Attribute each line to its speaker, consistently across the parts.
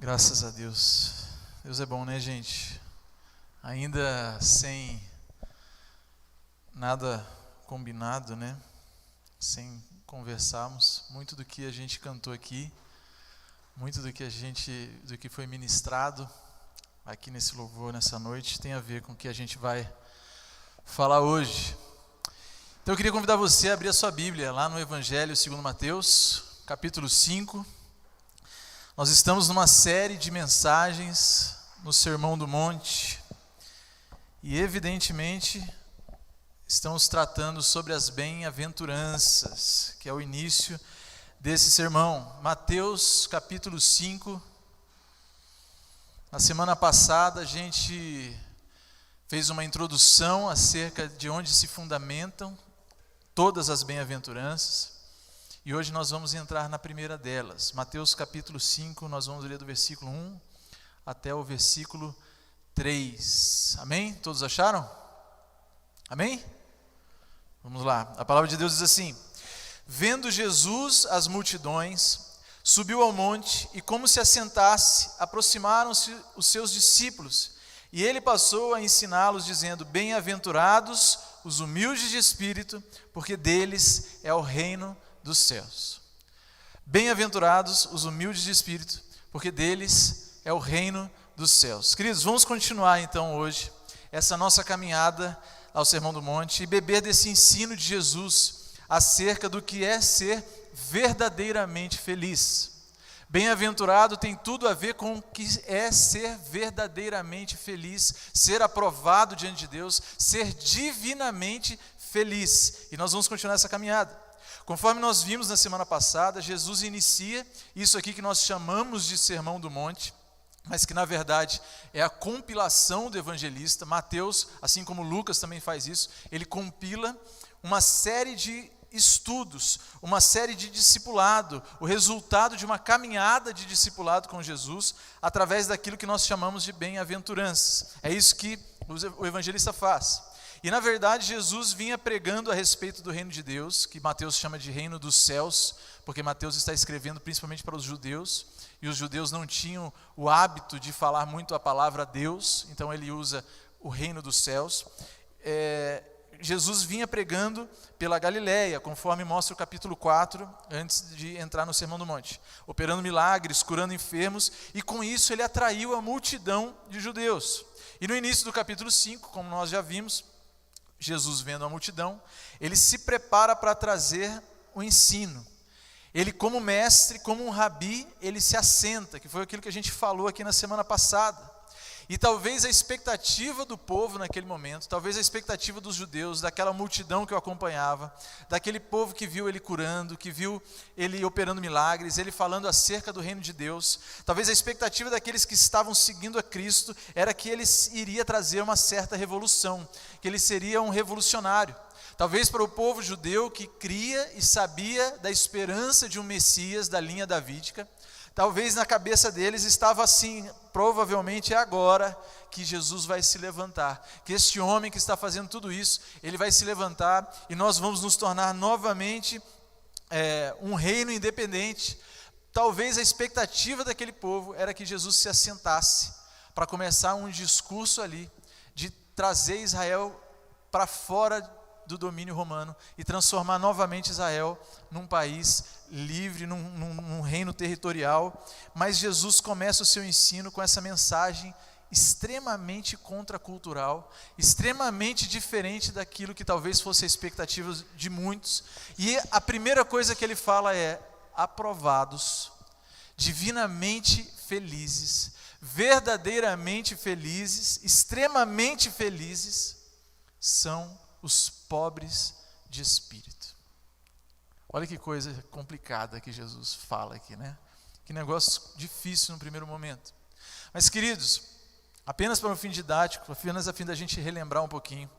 Speaker 1: Graças a Deus. Deus é bom, né, gente? Ainda sem nada combinado, né? Sem conversarmos, muito do que a gente cantou aqui, muito do que foi ministrado aqui nesse louvor, nessa noite, tem a ver com o que a gente vai falar hoje. Então eu queria convidar você a abrir a sua Bíblia lá no Evangelho segundo Mateus, capítulo 5. Nós estamos numa série de mensagens no Sermão do Monte e, evidentemente, estamos tratando sobre as bem-aventuranças, que é o início desse sermão. Mateus, capítulo 5. Na semana passada, a gente fez uma introdução acerca de onde se fundamentam todas as bem-aventuranças. E hoje nós vamos entrar na primeira delas. Mateus capítulo 5, nós vamos ler do versículo 1 até o versículo 3. Amém? Todos acharam? Amém? Vamos lá. A palavra de Deus diz assim: Vendo Jesus as multidões, subiu ao monte e, como se assentasse, aproximaram-se os seus discípulos. E ele passou a ensiná-los, dizendo: Bem-aventurados os humildes de espírito, porque deles é o reino dos céus. Bem-aventurados os humildes de espírito, porque deles é o reino dos céus. Queridos, vamos continuar então hoje essa nossa caminhada ao Sermão do Monte e beber desse ensino de Jesus acerca do que é ser verdadeiramente feliz. Bem-aventurado tem tudo a ver com o que é ser verdadeiramente feliz, ser aprovado diante de Deus, ser divinamente feliz. E nós vamos continuar essa caminhada. Conforme nós vimos na semana passada, Jesus inicia isso aqui que nós chamamos de Sermão do Monte, mas que na verdade é a compilação do evangelista. Mateus, assim como Lucas também faz isso, ele compila uma série de estudos, uma série de discipulado, o resultado de uma caminhada de discipulado com Jesus, através daquilo que nós chamamos de bem-aventuranças. É isso que o evangelista faz. E na verdade Jesus vinha pregando a respeito do reino de Deus, que Mateus chama de reino dos céus, porque Mateus está escrevendo principalmente para os judeus, e os judeus não tinham o hábito de falar muito a palavra Deus, então ele usa o reino dos céus. Jesus vinha pregando pela Galileia, conforme mostra o capítulo 4, antes de entrar no Sermão do Monte, operando milagres, curando enfermos, e com isso ele atraiu a multidão de judeus. E no início do capítulo 5, como nós já vimos, Jesus, vendo a multidão, ele se prepara para trazer o ensino. Ele, como mestre, como um rabi, ele se assenta, que foi aquilo que a gente falou aqui na semana passada. E talvez a expectativa do povo naquele momento, talvez a expectativa dos judeus, daquela multidão que o acompanhava, daquele povo que viu ele curando, que viu ele operando milagres, ele falando acerca do reino de Deus, talvez a expectativa daqueles que estavam seguindo a Cristo era que ele iria trazer uma certa revolução, que ele seria um revolucionário. Talvez para o povo judeu que cria e sabia da esperança de um Messias da linha davídica, talvez na cabeça deles estava assim: provavelmente é agora que Jesus vai se levantar, que este homem que está fazendo tudo isso, ele vai se levantar e nós vamos nos tornar novamente um reino independente. Talvez a expectativa daquele povo era que Jesus se assentasse para começar um discurso ali de trazer Israel para fora do domínio romano e transformar novamente Israel num país livre, num reino territorial. Mas Jesus começa o seu ensino com essa mensagem extremamente contracultural, extremamente diferente daquilo que talvez fosse a expectativa de muitos. E a primeira coisa que ele fala é: aprovados, divinamente felizes, verdadeiramente felizes, extremamente felizes, são os pobres de espírito. Olha que coisa complicada que Jesus fala aqui, né? Que negócio difícil no primeiro momento. Mas, queridos, apenas para um fim didático, apenas a fim da gente relembrar um pouquinho,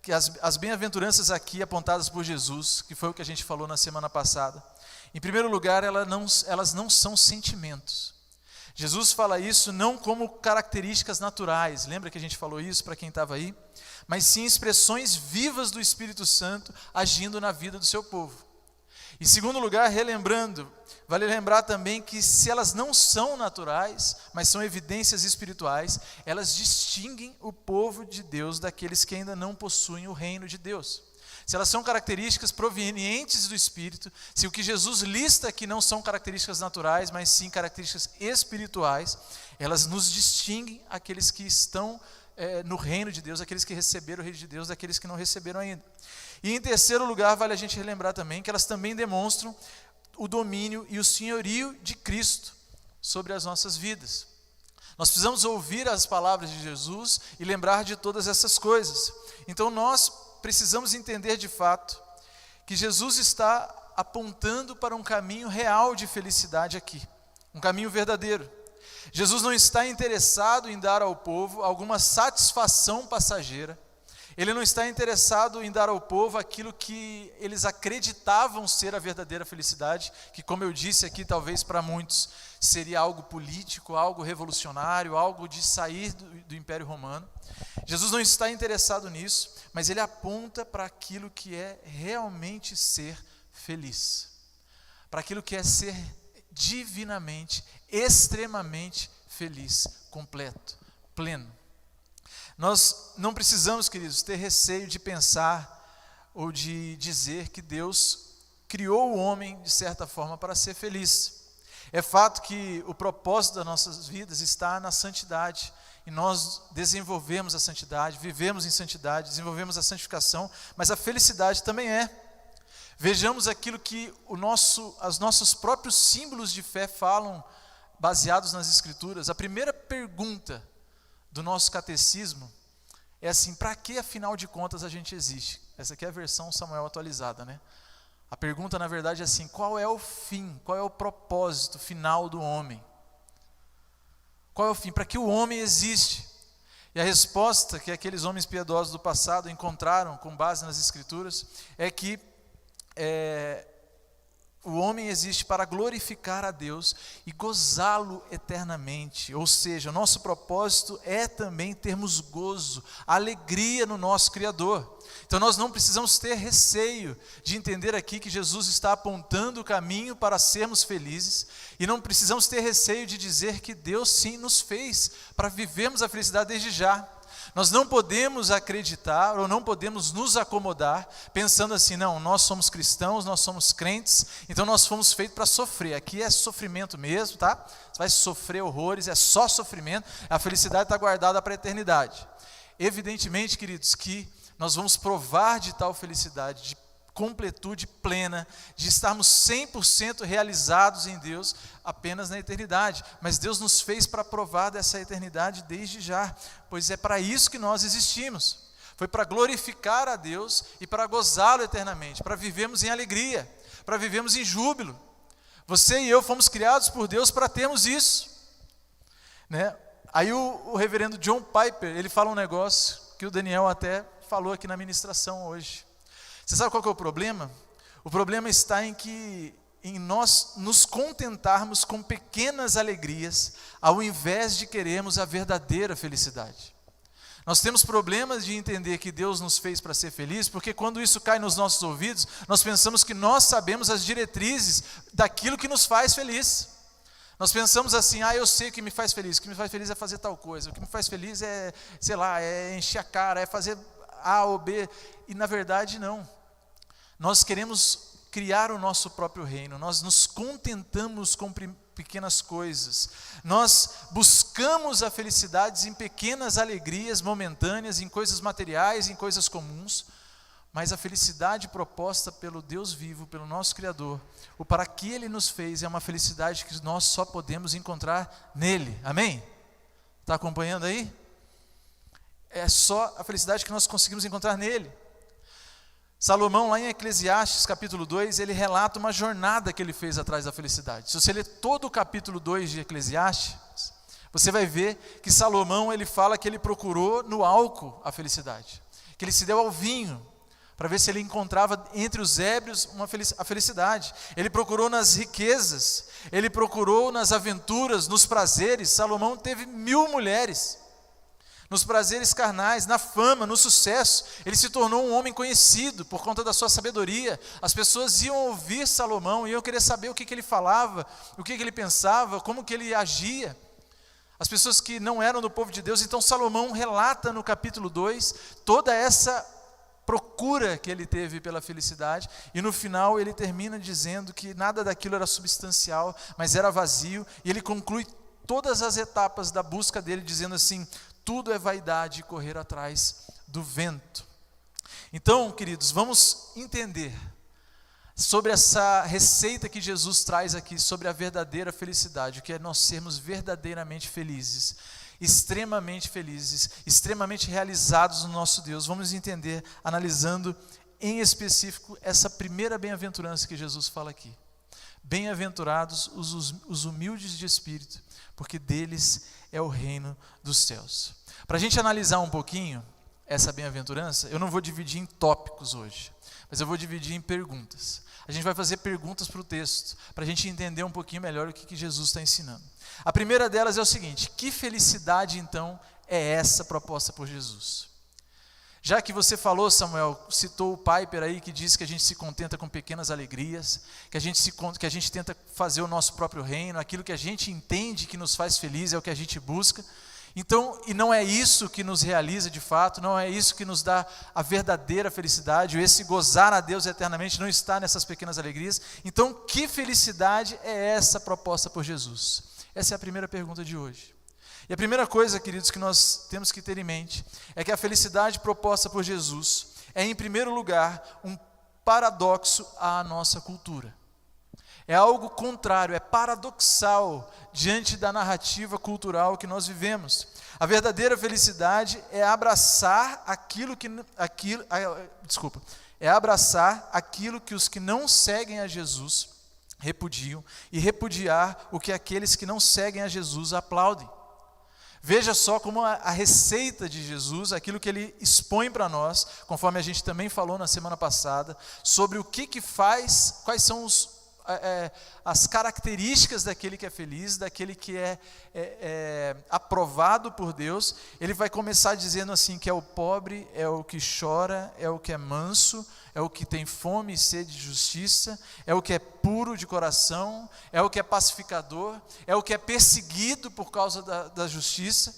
Speaker 1: que as bem-aventuranças aqui apontadas por Jesus, que foi o que a gente falou na semana passada, em primeiro lugar, elas não são sentimentos. Jesus fala isso não como características naturais, lembra que a gente falou isso para quem estava aí? Mas sim expressões vivas do Espírito Santo agindo na vida do seu povo. Em segundo lugar, relembrando, vale lembrar também que se elas não são naturais, mas são evidências espirituais, elas distinguem o povo de Deus daqueles que ainda não possuem o reino de Deus. Se elas são características provenientes do Espírito, se o que Jesus lista aqui não são características naturais, mas sim características espirituais, elas nos distinguem aqueles que estão no reino de Deus, aqueles que receberam o reino de Deus, daqueles que não receberam ainda. E em terceiro lugar, vale a gente relembrar também que elas também demonstram o domínio e o senhorio de Cristo sobre as nossas vidas. Nós precisamos ouvir as palavras de Jesus e lembrar de todas essas coisas. Então nós precisamos entender de fato que Jesus está apontando para um caminho real de felicidade aqui, um caminho verdadeiro. Jesus não está interessado em dar ao povo alguma satisfação passageira. Ele não está interessado em dar ao povo aquilo que eles acreditavam ser a verdadeira felicidade, que, como eu disse aqui, talvez para muitos seria algo político, algo revolucionário, algo de sair do Império Romano. Jesus não está interessado nisso, mas ele aponta para aquilo que é realmente ser feliz, para aquilo que é ser divinamente, extremamente feliz, completo, pleno. Nós não precisamos, queridos, ter receio de pensar ou de dizer que Deus criou o homem, de certa forma, para ser feliz. É fato que o propósito das nossas vidas está na santidade, e nós desenvolvemos a santidade, vivemos em santidade, desenvolvemos a santificação, mas a felicidade também é. Vejamos aquilo que os nossos próprios símbolos de fé falam, baseados nas Escrituras. A primeira pergunta do nosso catecismo é assim: para que afinal de contas a gente existe? Essa aqui é a versão Samuel atualizada, né? A pergunta na verdade é assim: qual é o fim, qual é o propósito final do homem? Qual é o fim? Para que o homem existe? E a resposta que aqueles homens piedosos do passado encontraram com base nas Escrituras é que o homem existe para glorificar a Deus e gozá-lo eternamente. Ou seja, o nosso propósito é também termos gozo, alegria no nosso Criador. Então nós não precisamos ter receio de entender aqui que Jesus está apontando o caminho para sermos felizes, e não precisamos ter receio de dizer que Deus sim nos fez para vivermos a felicidade desde já. Nós não podemos acreditar ou não podemos nos acomodar pensando assim: não, nós somos cristãos, nós somos crentes, então nós fomos feitos para sofrer. Aqui é sofrimento mesmo, tá? Você vai sofrer horrores, é só sofrimento, a felicidade está guardada para a eternidade. Evidentemente, queridos, que nós vamos provar de tal felicidade, de completude plena, de estarmos 100% realizados em Deus apenas na eternidade. Mas Deus nos fez para provar dessa eternidade desde já, pois é para isso que nós existimos. Foi para glorificar a Deus e para gozá-lo eternamente, para vivermos em alegria, para vivermos em júbilo. Você e eu fomos criados por Deus para termos isso, né? Aí o reverendo John Piper, ele fala um negócio que o Daniel até falou aqui na ministração hoje. Você sabe qual que é o problema? O problema está em nós nos contentarmos com pequenas alegrias, ao invés de querermos a verdadeira felicidade. Nós temos problemas de entender que Deus nos fez para ser feliz, porque quando isso cai nos nossos ouvidos, nós pensamos que nós sabemos as diretrizes daquilo que nos faz feliz. Nós pensamos assim: eu sei o que me faz feliz, o que me faz feliz é fazer tal coisa, o que me faz feliz é, sei lá, é encher a cara, é fazer A ou B, e na verdade não. Nós queremos criar o nosso próprio reino, nós nos contentamos com pequenas coisas, nós buscamos a felicidade em pequenas alegrias momentâneas, em coisas materiais, em coisas comuns, mas a felicidade proposta pelo Deus vivo, pelo nosso Criador, o para que Ele nos fez, é uma felicidade que nós só podemos encontrar nele. Amém? Está acompanhando aí? É só a felicidade que nós conseguimos encontrar nele. Salomão, lá em Eclesiastes capítulo 2, ele relata uma jornada que ele fez atrás da felicidade. Se você ler todo o capítulo 2 de Eclesiastes, você vai ver que Salomão, ele fala que ele procurou no álcool a felicidade, que ele se deu ao vinho, para ver se ele encontrava entre os ébrios a felicidade. Ele procurou nas riquezas, ele procurou nas aventuras, nos prazeres. Salomão teve 1000 mulheres. nos prazeres carnais, na fama, no sucesso. Ele se tornou um homem conhecido por conta da sua sabedoria. As pessoas iam ouvir Salomão, iam querer saber o que ele falava, o que ele pensava, como que ele agia. As pessoas que não eram do povo de Deus. Então Salomão relata no capítulo 2 toda essa procura que ele teve pela felicidade, e no final ele termina dizendo que nada daquilo era substancial, mas era vazio, e ele conclui todas as etapas da busca dele dizendo assim: tudo é vaidade e correr atrás do vento. Então, queridos, vamos entender sobre essa receita que Jesus traz aqui, sobre a verdadeira felicidade, o que é nós sermos verdadeiramente felizes, extremamente realizados no nosso Deus. Vamos entender, analisando em específico essa primeira bem-aventurança que Jesus fala aqui. Bem-aventurados os humildes de espírito, porque deles é o reino dos céus. Para a gente analisar um pouquinho essa bem-aventurança, eu não vou dividir em tópicos hoje, mas eu vou dividir em perguntas. A gente vai fazer perguntas para o texto, para a gente entender um pouquinho melhor o que Jesus está ensinando. A primeira delas é o seguinte: que felicidade então é essa proposta por Jesus? Já que você falou, Samuel, citou o Piper aí, que diz que a gente se contenta com pequenas alegrias, que a gente tenta fazer o nosso próprio reino, aquilo que a gente entende que nos faz feliz é o que a gente busca. Então, e não é isso que nos realiza de fato, não é isso que nos dá a verdadeira felicidade, esse gozar a Deus eternamente não está nessas pequenas alegrias. Então, que felicidade é essa proposta por Jesus? Essa é a primeira pergunta de hoje. E a primeira coisa, queridos, que nós temos que ter em mente é que a felicidade proposta por Jesus é, em primeiro lugar, um paradoxo à nossa cultura. É algo contrário, é paradoxal diante da narrativa cultural que nós vivemos. A verdadeira felicidade é abraçar aquilo que os que não seguem a Jesus repudiam e repudiar o que aqueles que não seguem a Jesus aplaudem. Veja só como a receita de Jesus, aquilo que ele expõe para nós, conforme a gente também falou na semana passada, sobre o que faz, quais são as características daquele que é feliz, daquele que é aprovado por Deus. Ele vai começar dizendo assim, que é o pobre, é o que chora, é o que é manso, é o que tem fome e sede de justiça, é o que é puro de coração, é o que é pacificador, é o que é perseguido por causa da justiça.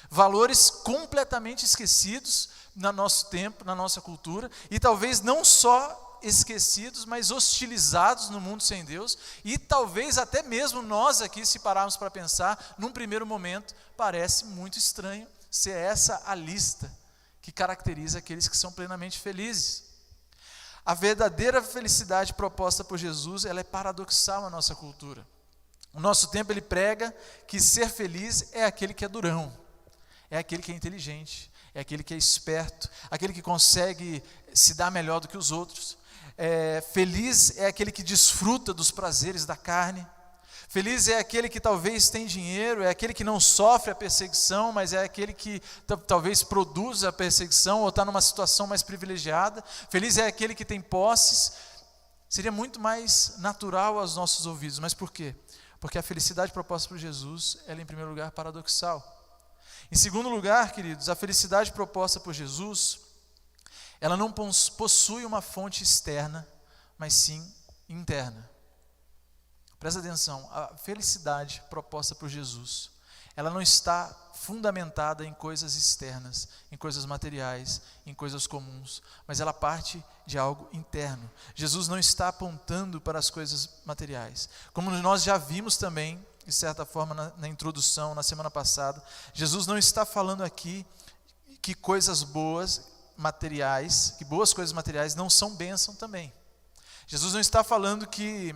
Speaker 1: Valores completamente esquecidos no nosso tempo, na nossa cultura, e talvez não só esquecidos, mas hostilizados no mundo sem Deus, e talvez até mesmo nós aqui, se pararmos para pensar, num primeiro momento, parece muito estranho ser essa a lista que caracteriza aqueles que são plenamente felizes. A verdadeira felicidade proposta por Jesus, ela é paradoxal na nossa cultura. O nosso tempo ele prega que ser feliz é aquele que é durão, é aquele que é inteligente, é aquele que é esperto, aquele que consegue se dar melhor do que os outros. Feliz é aquele que desfruta dos prazeres da carne. Feliz é aquele que talvez tem dinheiro, é aquele que não sofre a perseguição, mas é aquele que talvez produz a perseguição ou está numa situação mais privilegiada. Feliz é aquele que tem posses. Seria muito mais natural aos nossos ouvidos, mas por quê? Porque a felicidade proposta por Jesus, ela é em primeiro lugar paradoxal. Em segundo lugar, queridos, a felicidade proposta por Jesus, ela não possui uma fonte externa, mas sim interna. Presta atenção, a felicidade proposta por Jesus, ela não está fundamentada em coisas externas, em coisas materiais, em coisas comuns, mas ela parte de algo interno. Jesus não está apontando para as coisas materiais. Como nós já vimos também, de certa forma, na introdução, na semana passada, Jesus não está falando aqui que coisas boas materiais, que boas coisas materiais não são bênção também. Jesus não está falando que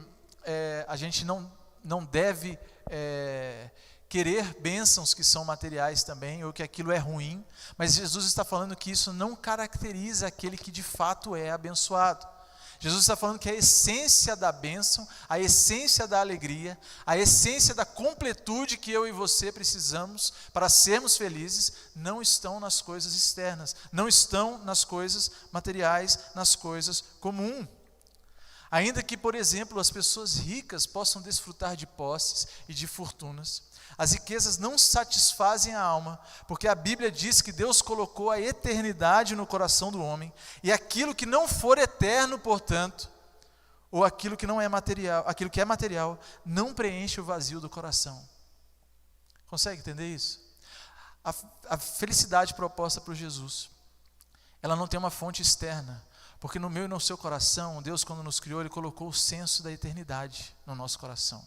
Speaker 1: a gente não deve querer bênçãos que são materiais também, ou que aquilo é ruim, mas Jesus está falando que isso não caracteriza aquele que de fato é abençoado. Jesus está falando que a essência da bênção, a essência da alegria, a essência da completude que eu e você precisamos para sermos felizes, não estão nas coisas externas, não estão nas coisas materiais, nas coisas comuns. Ainda que, por exemplo, as pessoas ricas possam desfrutar de posses e de fortunas, as riquezas não satisfazem a alma, porque a Bíblia diz que Deus colocou a eternidade no coração do homem, e aquilo que não for eterno, portanto, ou aquilo que não é material, aquilo que é material, não preenche o vazio do coração. Consegue entender isso? A felicidade proposta por Jesus, ela não tem uma fonte externa, porque no meu e no seu coração, Deus, quando nos criou, Ele colocou o senso da eternidade no nosso coração.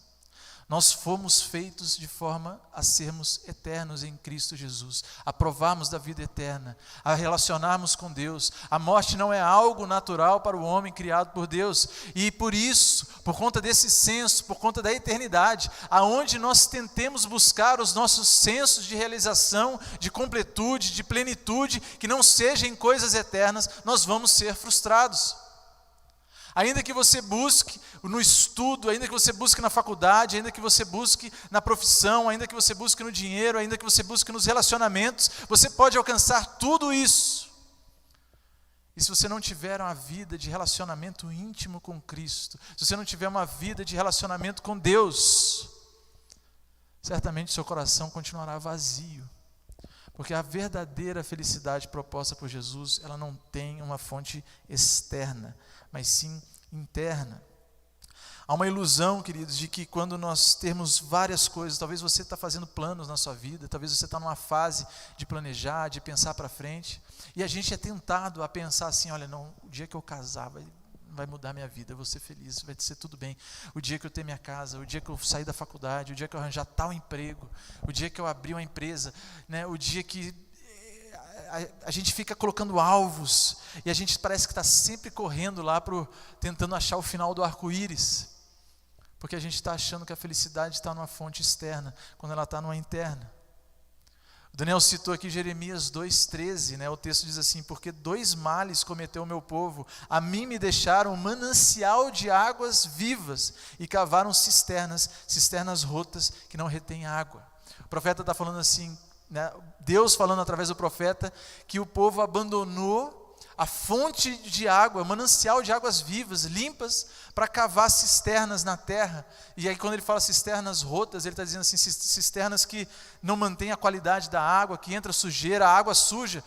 Speaker 1: Nós fomos feitos de forma a sermos eternos em Cristo Jesus, a provarmos da vida eterna, a relacionarmos com Deus. A morte não é algo natural para o homem criado por Deus, e por isso, por conta desse senso, por conta da eternidade, aonde nós tentemos buscar os nossos sensos de realização, de completude, de plenitude, que não sejam em coisas eternas, nós vamos ser frustrados. Ainda que você busque no estudo, ainda que você busque na faculdade, ainda que você busque na profissão, ainda que você busque no dinheiro, ainda que você busque nos relacionamentos, você pode alcançar tudo isso. E se você não tiver uma vida de relacionamento íntimo com Cristo, se você não tiver uma vida de relacionamento com Deus, certamente seu coração continuará vazio. Porque a verdadeira felicidade proposta por Jesus, ela não tem uma fonte externa, mas sim interna. Há uma ilusão, queridos, de que quando nós temos várias coisas, talvez você está fazendo planos na sua vida, talvez você está numa fase de planejar, de pensar para frente, e a gente é tentado a pensar assim, olha, não, o dia que eu casar vai mudar minha vida, eu vou ser feliz, vai ser tudo bem. O dia que eu ter minha casa, o dia que eu sair da faculdade, o dia que eu arranjar tal emprego, o dia que eu abrir uma empresa, né, o dia que a gente fica colocando alvos, e a gente parece que está sempre correndo lá, tentando achar o final do arco-íris, porque a gente está achando que a felicidade está numa fonte externa, quando ela está numa interna. O Daniel citou aqui Jeremias 2,13, né? O texto diz assim, porque 2 males cometeu o meu povo, a mim me deixaram um manancial de águas vivas, e cavaram cisternas rotas, que não retêm água. O profeta está falando assim, né? Deus falando através do profeta, que o povo abandonou a fonte de água, manancial de águas vivas, limpas, para cavar cisternas na terra. E aí quando ele fala cisternas rotas, ele está dizendo assim, cisternas que não mantêm a qualidade da água, que entra sujeira, a água suja.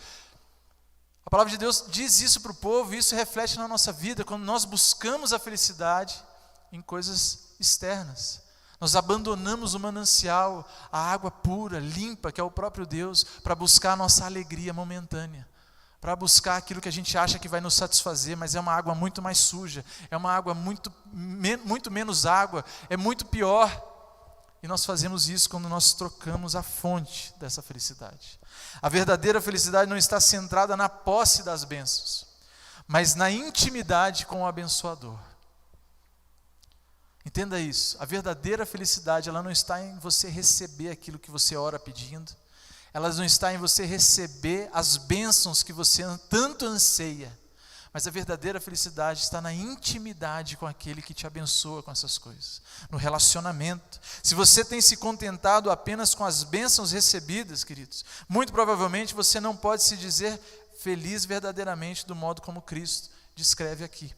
Speaker 1: A palavra de Deus diz isso para o povo, e isso reflete na nossa vida, quando nós buscamos a felicidade em coisas externas. Nós abandonamos o manancial, a água pura, limpa, que é o próprio Deus, para buscar a nossa alegria momentânea, para buscar aquilo que a gente acha que vai nos satisfazer, mas é uma água muito mais suja, é uma água muito menos água, é muito pior. E nós fazemos isso quando nós trocamos a fonte dessa felicidade. A verdadeira felicidade não está centrada na posse das bênçãos, mas na intimidade com o abençoador. Entenda isso, a verdadeira felicidade, ela não está em você receber aquilo que você ora pedindo, ela não está em você receber as bênçãos que você tanto anseia, mas a verdadeira felicidade está na intimidade com aquele que te abençoa com essas coisas, no relacionamento. Se você tem se contentado apenas com as bênçãos recebidas, queridos, muito provavelmente você não pode se dizer feliz verdadeiramente do modo como Cristo descreve aqui.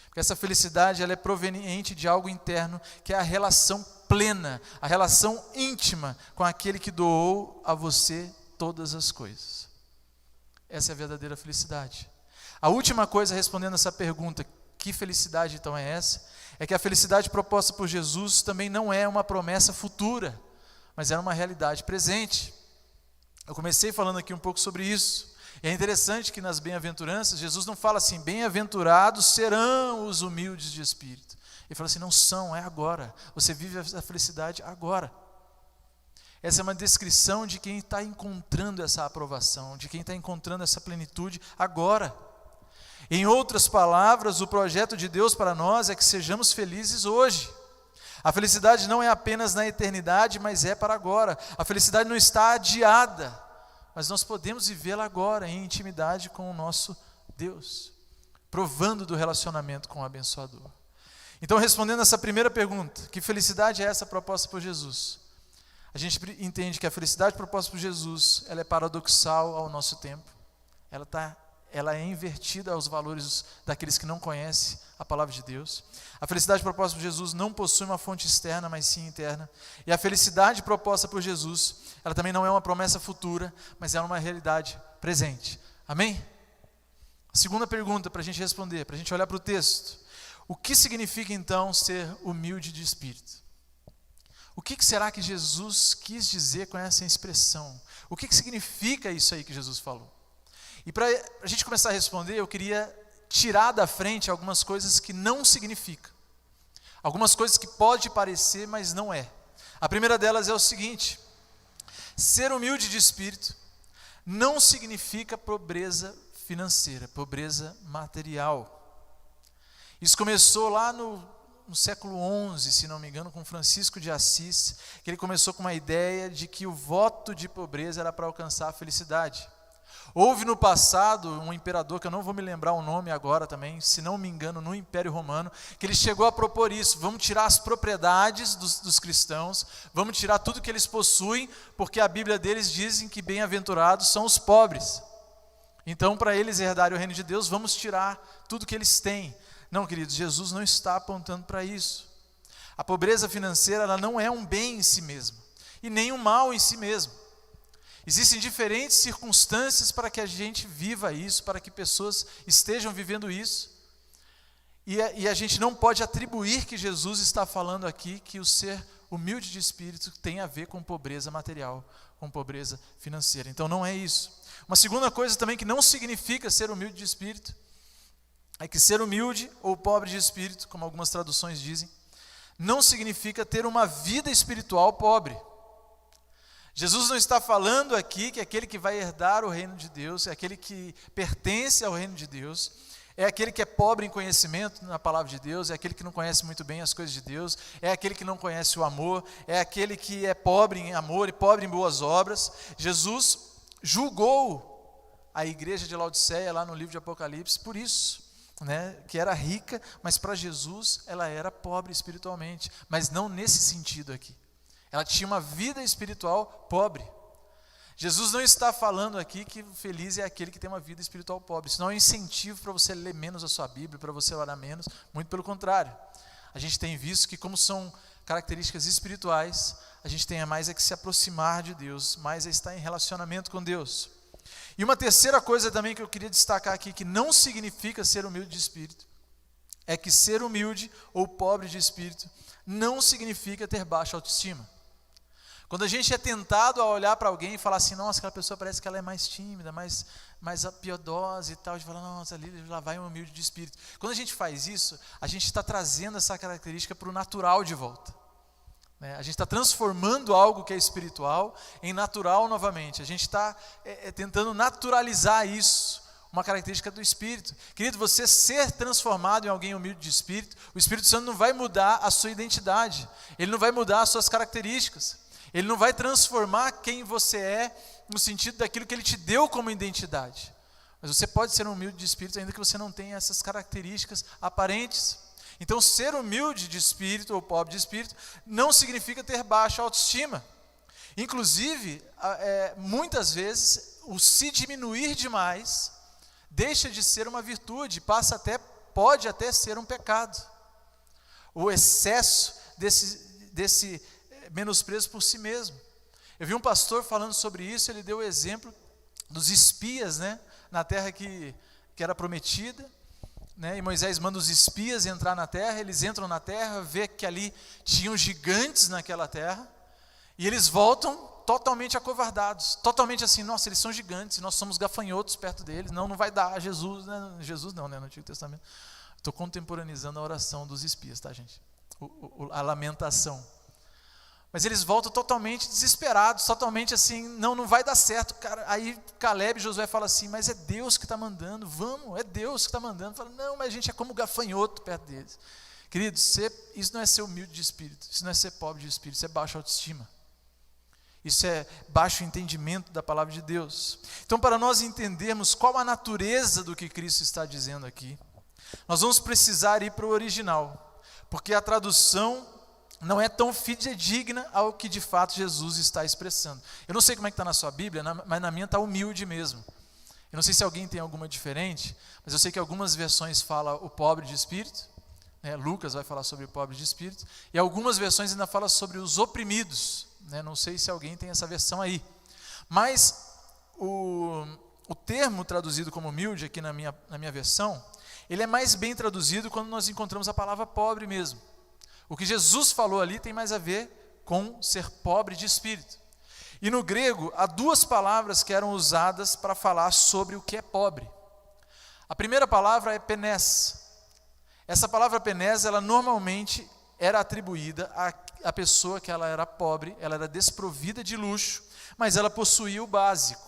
Speaker 1: Porque essa felicidade, ela é proveniente de algo interno, que é a relação plena, a relação íntima com aquele que doou a você todas as coisas. Essa é a verdadeira felicidade. A última coisa, respondendo essa pergunta, que felicidade então é essa? É que a felicidade proposta por Jesus também não é uma promessa futura, mas é uma realidade presente. Eu comecei falando aqui um pouco sobre isso. E é interessante que nas bem-aventuranças, Jesus não fala assim, bem-aventurados serão os humildes de espírito. Ele fala assim, não são, é agora. Você vive a felicidade agora. Essa é uma descrição de quem está encontrando essa aprovação, de quem está encontrando essa plenitude agora. Em outras palavras, o projeto de Deus para nós é que sejamos felizes hoje. A felicidade não é apenas na eternidade, mas é para agora. A felicidade não está adiada, mas nós podemos vivê-la agora, em intimidade com o nosso Deus, provando do relacionamento com o abençoador. Então, respondendo essa primeira pergunta, que felicidade é essa proposta por Jesus? A gente entende que a felicidade proposta por Jesus, ela é paradoxal ao nosso tempo. Ela está ela é invertida aos valores daqueles que não conhecem a palavra de Deus. A felicidade proposta por Jesus não possui uma fonte externa, mas sim interna. E a felicidade proposta por Jesus, ela também não é uma promessa futura, mas é uma realidade presente. Amém? Segunda pergunta para a gente responder, para a gente olhar para o texto. O que significa então ser humilde de espírito? O que será que Jesus quis dizer com essa expressão? O que significa isso aí que Jesus falou? E para a gente começar a responder, eu queria tirar da frente algumas coisas que não significa. Algumas coisas que pode parecer, mas não é. A primeira delas é o seguinte: ser humilde de espírito não significa pobreza financeira, pobreza material. Isso começou lá no século XI, se não me engano, com Francisco de Assis, que ele começou com uma ideia de que o voto de pobreza era para alcançar a felicidade. Houve no passado um imperador, que eu não vou me lembrar o nome agora também, se não me engano, no Império Romano, que ele chegou a propor isso: vamos tirar as propriedades dos cristãos, vamos tirar tudo que eles possuem, porque a Bíblia deles dizem que bem-aventurados são os pobres. Então, para eles herdarem o reino de Deus, vamos tirar tudo que eles têm. Não, queridos, Jesus não está apontando para isso. A pobreza financeira, ela não é um bem em si mesma, e nem um mal em si mesmo. Existem diferentes circunstâncias para que a gente viva isso, para que pessoas estejam vivendo isso, e a gente não pode atribuir que Jesus está falando aqui que o ser humilde de espírito tem a ver com pobreza material, com pobreza financeira. Então não é isso. Uma segunda coisa também que não significa ser humilde de espírito, é que ser humilde ou pobre de espírito, como algumas traduções dizem, não significa ter uma vida espiritual pobre. Jesus não está falando aqui que aquele que vai herdar o reino de Deus, é aquele que pertence ao reino de Deus, é aquele que é pobre em conhecimento na palavra de Deus, é aquele que não conhece muito bem as coisas de Deus, é aquele que não conhece o amor, é aquele que é pobre em amor e pobre em boas obras. Jesus julgou a igreja de Laodiceia lá no livro de Apocalipse por isso. Que era rica, mas para Jesus ela era pobre espiritualmente, mas não nesse sentido aqui. Ela tinha uma vida espiritual pobre. Jesus não está falando aqui que feliz é aquele que tem uma vida espiritual pobre. Isso não é um incentivo para você ler menos a sua Bíblia, para você orar menos, muito pelo contrário. A gente tem visto que, como são características espirituais, a gente tem mais que se aproximar de Deus, mais estar em relacionamento com Deus. E uma terceira coisa também que eu queria destacar aqui, que não significa ser humilde de espírito, é que ser humilde ou pobre de espírito não significa ter baixa autoestima. Quando a gente é tentado a olhar para alguém e falar assim: nossa, aquela pessoa parece que ela é mais tímida, mais piedosa e tal, a gente fala: nossa, ali lá vai um humilde de espírito. Quando a gente faz isso, a gente está trazendo essa característica para o natural de volta. A gente está transformando algo que é espiritual em natural novamente. A gente está tentando naturalizar isso, uma característica do Espírito. Querido, você ser transformado em alguém humilde de Espírito, o Espírito Santo não vai mudar a sua identidade, ele não vai mudar as suas características, ele não vai transformar quem você é no sentido daquilo que ele te deu como identidade. Mas você pode ser um humilde de Espírito ainda que você não tenha essas características aparentes. Então, ser humilde de espírito ou pobre de espírito não significa ter baixa autoestima. Inclusive, muitas vezes, o se diminuir demais deixa de ser uma virtude, pode até ser um pecado. O excesso desse menosprezo por si mesmo. Eu vi um pastor falando sobre isso, ele deu o exemplo dos espias, na terra que era prometida. E Moisés manda os espias entrar na terra, eles entram na terra, vê que ali tinham gigantes naquela terra, e eles voltam totalmente acovardados, totalmente assim: nossa, eles são gigantes, nós somos gafanhotos perto deles, não vai dar. Jesus não, no Antigo Testamento. Estou contemporaneizando a oração dos espias, tá, gente? A lamentação. Mas eles voltam totalmente desesperados, totalmente assim: não vai dar certo, cara. Aí Caleb e Josué falam assim: mas é Deus que está mandando, vamos, é Deus que está mandando. Fala: não, mas a gente é como gafanhoto perto deles. Queridos, isso não é ser humilde de espírito, isso não é ser pobre de espírito, isso é baixa autoestima. Isso é baixo entendimento da palavra de Deus. Então, para nós entendermos qual a natureza do que Cristo está dizendo aqui, nós vamos precisar ir para o original, porque a tradução não é tão fidedigna ao que de fato Jesus está expressando. Eu não sei como é que está na sua Bíblia, mas na minha está humilde mesmo. Eu não sei se alguém tem alguma diferente, mas eu sei que algumas versões falam o pobre de espírito, né? Lucas vai falar sobre o pobre de espírito, e algumas versões ainda falam sobre os oprimidos, né? Não sei se alguém tem essa versão aí. Mas o termo traduzido como humilde aqui na minha versão, ele é mais bem traduzido quando nós encontramos a palavra pobre mesmo. O que Jesus falou ali tem mais a ver com ser pobre de espírito. E no grego, há duas palavras que eram usadas para falar sobre o que é pobre. A primeira palavra é penés. Essa palavra penés, ela normalmente era atribuída à pessoa que ela era pobre, ela era desprovida de luxo, mas ela possuía o básico.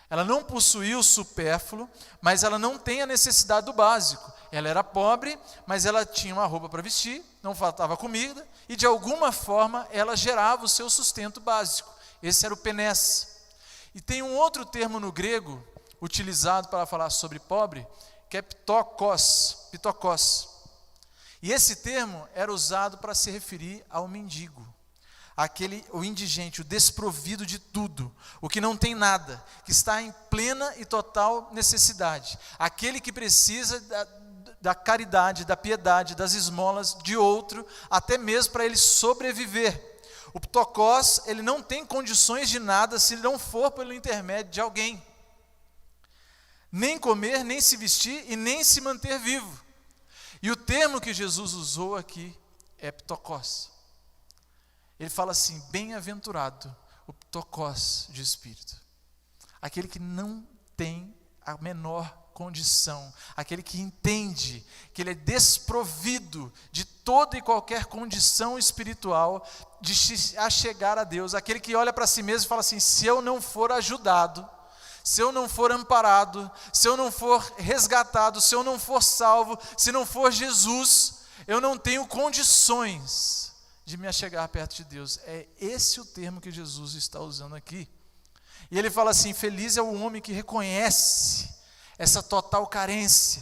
Speaker 1: Ela não possuía o supérfluo, mas ela não tem a necessidade do básico. Ela era pobre, mas ela tinha uma roupa para vestir, não faltava comida, e de alguma forma ela gerava o seu sustento básico. Esse era o penés. E tem um outro termo no grego, utilizado para falar sobre pobre, que é pitokos. E esse termo era usado para se referir ao mendigo. O indigente, o desprovido de tudo, o que não tem nada, que está em plena e total necessidade, aquele que precisa da caridade, da piedade, das esmolas de outro, até mesmo para ele sobreviver. O ptokos, ele não tem condições de nada se não for pelo intermédio de alguém, nem comer, nem se vestir e nem se manter vivo. E o termo que Jesus usou aqui é ptokos. Ele fala assim, bem-aventurado o ptokos de espírito, aquele que não tem a menor condição, aquele que entende que ele é desprovido de toda e qualquer condição espiritual de se achegar a Deus, aquele que olha para si mesmo e fala assim, se eu não for ajudado, se eu não for amparado, se eu não for resgatado, se eu não for salvo, se não for Jesus, eu não tenho condições de me achegar perto de Deus. É esse o termo que Jesus está usando aqui. E ele fala assim, feliz é o homem que reconhece essa total carência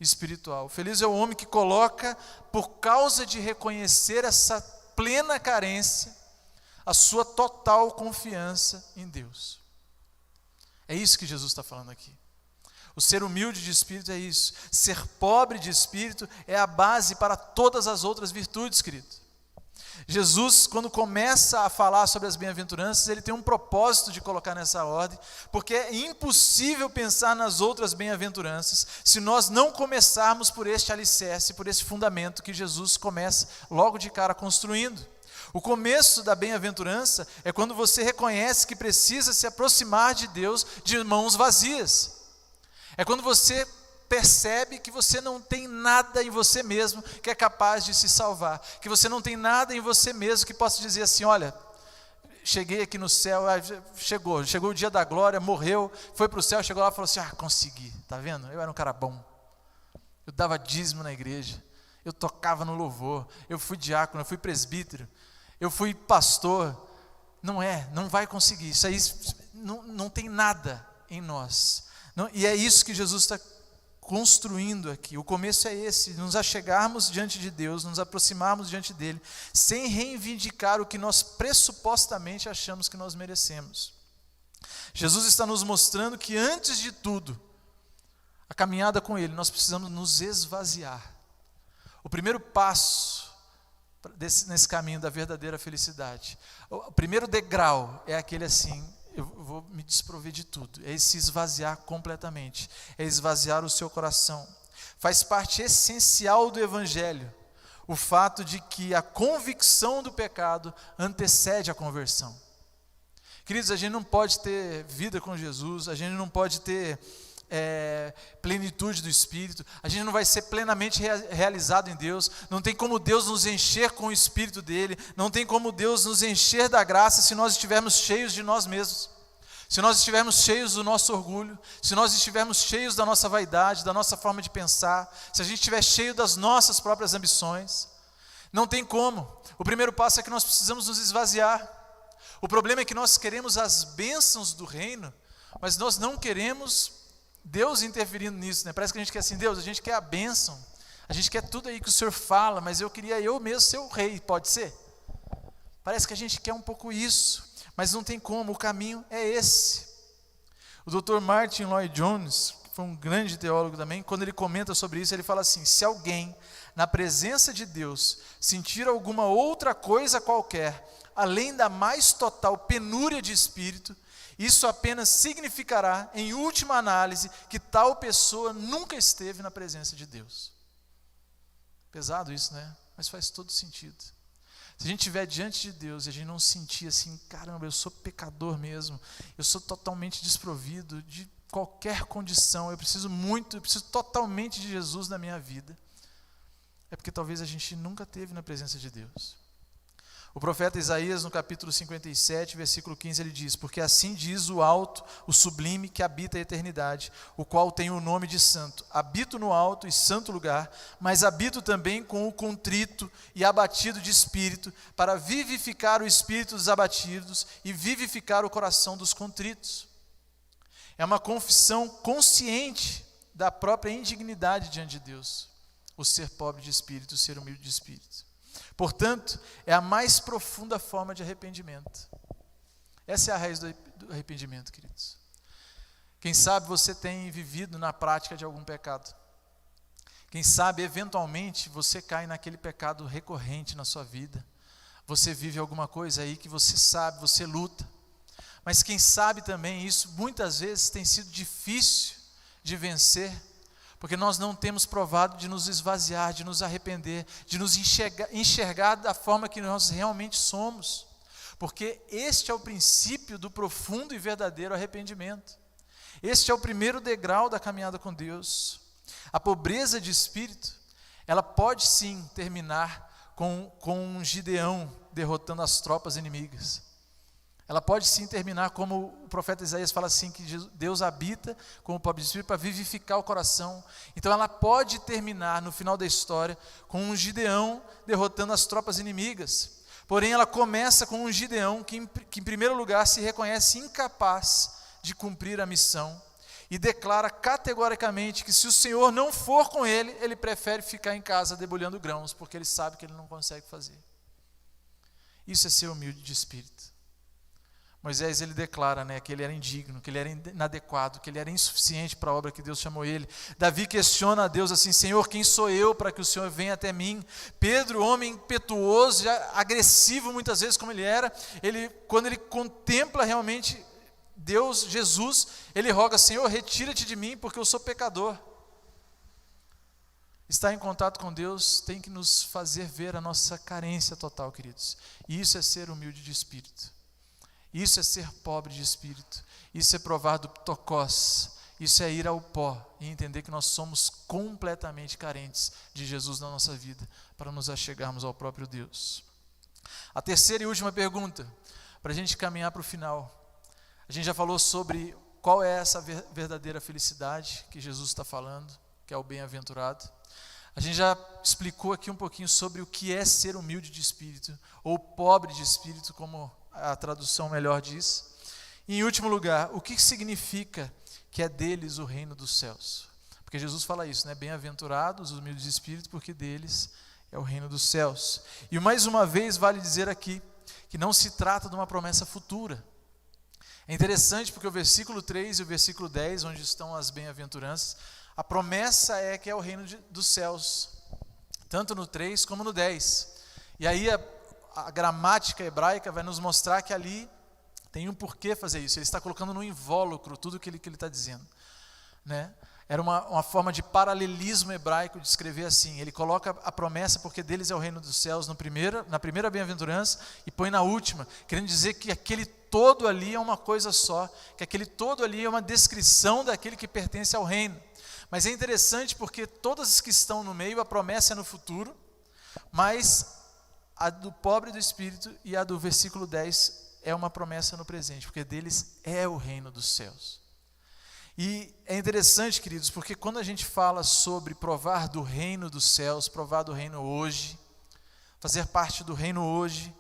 Speaker 1: espiritual. Feliz é o homem que coloca, por causa de reconhecer essa plena carência, a sua total confiança em Deus. É isso que Jesus está falando aqui. O ser humilde de espírito é isso. Ser pobre de espírito é a base para todas as outras virtudes, querido. Jesus, quando começa a falar sobre as bem-aventuranças, ele tem um propósito de colocar nessa ordem, porque é impossível pensar nas outras bem-aventuranças se nós não começarmos por este alicerce, por esse fundamento que Jesus começa logo de cara construindo. O começo da bem-aventurança é quando você reconhece que precisa se aproximar de Deus de mãos vazias. É quando você percebe que você não tem nada em você mesmo que é capaz de se salvar, que você não tem nada em você mesmo que possa dizer assim, olha, cheguei aqui no céu, chegou o dia da glória, morreu, foi para o céu, chegou lá e falou assim, consegui, tá vendo? Eu era um cara bom, eu dava dízimo na igreja, eu tocava no louvor, eu fui diácono, eu fui presbítero, eu fui pastor. Não vai conseguir, isso aí não tem nada em nós, e é isso que Jesus está construindo aqui. O começo é esse, nos achegarmos diante de Deus, nos aproximarmos diante dele, sem reivindicar o que nós pressupostamente achamos que nós merecemos. Jesus está nos mostrando que antes de tudo, a caminhada com ele, nós precisamos nos esvaziar. O primeiro passo nesse caminho da verdadeira felicidade, o primeiro degrau é aquele assim, eu vou me desprover de tudo, é se esvaziar completamente, é esvaziar o seu coração. Faz parte essencial do Evangelho o fato de que a convicção do pecado antecede a conversão. Queridos, a gente não pode ter vida com Jesus, a gente não pode ter plenitude do Espírito, a gente não vai ser plenamente realizado em Deus, não tem como Deus nos encher com o Espírito dele, não tem como Deus nos encher da graça se nós estivermos cheios de nós mesmos, se nós estivermos cheios do nosso orgulho, se nós estivermos cheios da nossa vaidade, da nossa forma de pensar, se a gente estiver cheio das nossas próprias ambições, não tem como. O primeiro passo é que nós precisamos nos esvaziar. O problema é que nós queremos as bênçãos do reino, mas nós não queremos Deus interferindo nisso, né? Parece que a gente quer assim, Deus, a gente quer a bênção, a gente quer tudo aí que o Senhor fala, mas eu queria eu mesmo ser o rei, pode ser? Parece que a gente quer um pouco isso, mas não tem como, o caminho é esse. O Dr. Martin Lloyd-Jones, que foi um grande teólogo também, quando ele comenta sobre isso, ele fala assim: se alguém, na presença de Deus, sentir alguma outra coisa qualquer, além da mais total penúria de espírito, isso apenas significará, em última análise, que tal pessoa nunca esteve na presença de Deus. Pesado isso, né? Mas faz todo sentido. Se a gente estiver diante de Deus e a gente não sentir assim, caramba, eu sou pecador mesmo, eu sou totalmente desprovido de qualquer condição, eu preciso totalmente de Jesus na minha vida, é porque talvez a gente nunca esteve na presença de Deus. O profeta Isaías, no capítulo 57, versículo 15, ele diz: porque assim diz o alto, o sublime, que habita a eternidade, o qual tem o nome de santo. Habito no alto e santo lugar, mas habito também com o contrito e abatido de espírito, para vivificar o espírito dos abatidos e vivificar o coração dos contritos. É uma confissão consciente da própria indignidade diante de Deus, o ser pobre de espírito, o ser humilde de espírito. Portanto, é a mais profunda forma de arrependimento. Essa é a raiz do arrependimento, queridos. Quem sabe você tem vivido na prática de algum pecado. Quem sabe, eventualmente, você cai naquele pecado recorrente na sua vida. Você vive alguma coisa aí que você sabe, você luta. Mas quem sabe também isso, muitas vezes, tem sido difícil de vencer, porque nós não temos provado de nos esvaziar, de nos arrepender, de nos enxergar da forma que nós realmente somos. Porque este é o princípio do profundo e verdadeiro arrependimento. Este é o primeiro degrau da caminhada com Deus. A pobreza de espírito, ela pode sim terminar com um Gideão derrotando as tropas inimigas. Ela pode sim terminar como o profeta Isaías fala assim, que Deus habita com o pobre de espírito para vivificar o coração. Então ela pode terminar no final da história com um Gideão derrotando as tropas inimigas. Porém ela começa com um Gideão que em primeiro lugar se reconhece incapaz de cumprir a missão e declara categoricamente que se o Senhor não for com ele, ele prefere ficar em casa debulhando grãos, porque ele sabe que ele não consegue fazer. Isso é ser humilde de espírito. Moisés, ele declara, que ele era indigno, que ele era inadequado, que ele era insuficiente para a obra que Deus chamou ele. Davi questiona a Deus assim: Senhor, quem sou eu para que o Senhor venha até mim? Pedro, homem impetuoso, já agressivo muitas vezes como ele era, quando ele contempla realmente Deus, Jesus, ele roga: Senhor, retira-te de mim porque eu sou pecador. Estar em contato com Deus tem que nos fazer ver a nossa carência total, queridos. E isso é ser humilde de espírito. Isso é ser pobre de espírito. Isso é provar do tokos. Isso é ir ao pó e entender que nós somos completamente carentes de Jesus na nossa vida para nos achegarmos ao próprio Deus. A terceira e última pergunta, para a gente caminhar para o final. A gente já falou sobre qual é essa verdadeira felicidade que Jesus está falando, que é o bem-aventurado. A gente já explicou aqui um pouquinho sobre o que é ser humilde de espírito, ou pobre de espírito, como a tradução melhor diz. E em último lugar, o que significa que é deles o reino dos céus? Porque Jesus fala isso, bem-aventurados os humildes de espírito, porque deles é o reino dos céus. E mais uma vez vale dizer aqui, que não se trata de uma promessa futura. É interessante porque o versículo 3 e o versículo 10, onde estão as bem-aventuranças, a promessa é que é o reino dos céus, tanto no 3 como no 10. E aí a gramática hebraica vai nos mostrar que ali tem um porquê fazer isso. Ele está colocando no invólucro tudo o que ele está dizendo. Era uma forma de paralelismo hebraico de escrever assim. Ele coloca a promessa porque deles é o reino dos céus na primeira bem-aventurança e põe na última, querendo dizer que aquele todo ali é uma coisa só, que aquele todo ali é uma descrição daquele que pertence ao reino. Mas é interessante porque todas as que estão no meio, a promessa é no futuro, mas a do pobre do espírito e a do versículo 10 é uma promessa no presente, porque deles é o reino dos céus. E é interessante, queridos, porque quando a gente fala sobre provar do reino dos céus, provar do reino hoje, fazer parte do reino hoje,